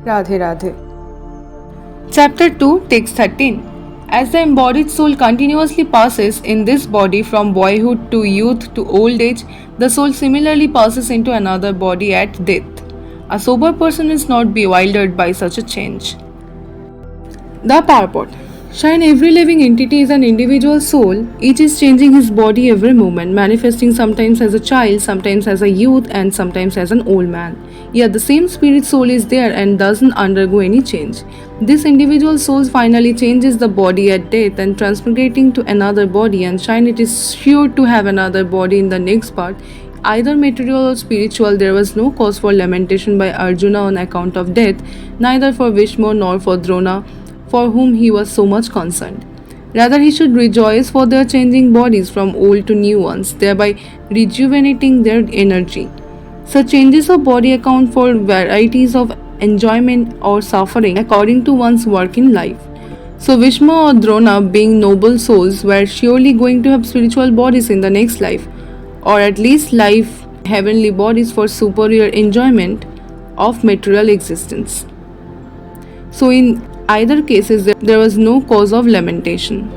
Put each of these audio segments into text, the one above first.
Radhe Radhe. Chapter 2, Text 13. As the embodied soul continuously passes in this body from boyhood to youth to old age, the soul similarly passes into another body at death. A sober person is not bewildered by such a change. The purport. Shine, every living entity is an individual soul. Each is changing his body every moment, manifesting sometimes as a child, sometimes as a youth, and sometimes as an old man. Yet the same spirit soul is there and doesn't undergo any change. This individual soul finally changes the body at death and transmigrating to another body, and Shine, it is sure to have another body in the next part. Either material or spiritual, there was no cause for lamentation by Arjuna on account of death, neither for Bhishma nor for Drona, for whom he was so much concerned. Rather, he should rejoice for their changing bodies from old to new ones, thereby rejuvenating their energy. Such changes of body account for varieties of enjoyment or suffering according to one's work in life. So Bhishma or Drona, being noble souls, were surely going to have spiritual bodies in the next life, or at least life heavenly bodies for superior enjoyment of material existence. So in either cases, there was no cause of lamentation.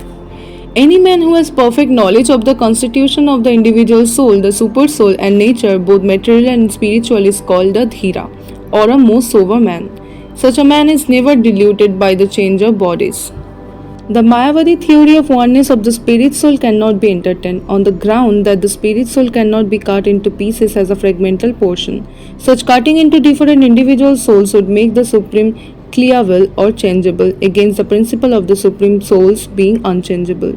Any man who has perfect knowledge of the constitution of the individual soul, the super soul, and nature, both material and spiritual, is called a dhira, or a most sober man. Such a man is never deluded by the change of bodies. The Mayavadi theory of oneness of the spirit soul cannot be entertained on the ground that the spirit soul cannot be cut into pieces as a fragmental portion. Such cutting into different individual souls would make the supreme pliable or changeable against the principle of the supreme souls being unchangeable.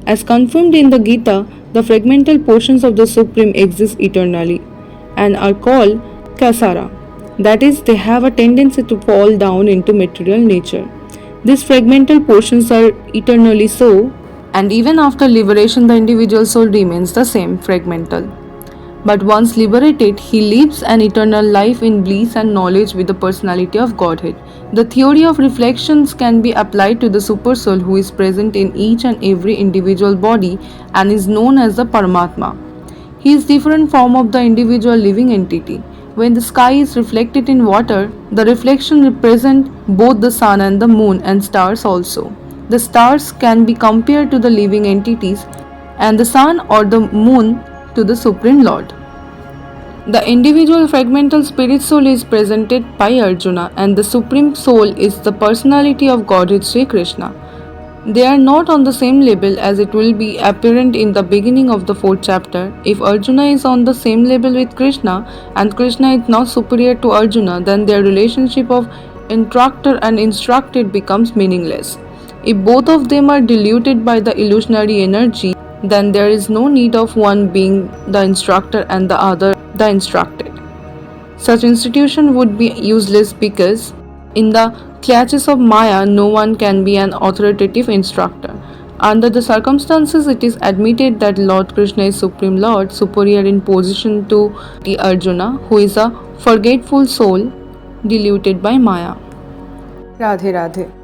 As confirmed in the Gita, the fragmental portions of the supreme exist eternally and are called kasara. That is, they have a tendency to fall down into material nature. These fragmental portions are eternally so, and even after liberation the individual soul remains the same, fragmental. But once liberated, he lives an eternal life in bliss and knowledge with the personality of Godhead. The theory of reflections can be applied to the super soul who is present in each and every individual body and is known as the Paramatma. He is different form of the individual living entity. When the sky is reflected in water, the reflection represents both the sun and the moon and stars also. The stars can be compared to the living entities and the sun or the moon to the Supreme Lord. The individual fragmental spirit soul is presented by Arjuna and the Supreme Soul is the personality of Godhead Sri Krishna. They are not on the same level as it will be apparent in the beginning of the 4th chapter. If Arjuna is on the same level with Krishna and Krishna is not superior to Arjuna, then their relationship of instructor and instructed becomes meaningless. If both of them are diluted by the illusionary energy, then there is no need of one being the instructor and the other the instructed. Such institution would be useless because in the clutches of Maya, no one can be an authoritative instructor. Under the circumstances, it is admitted that Lord Krishna is Supreme Lord, superior in position to the Arjuna, who is a forgetful soul deluded by Maya. Radhe Radhe.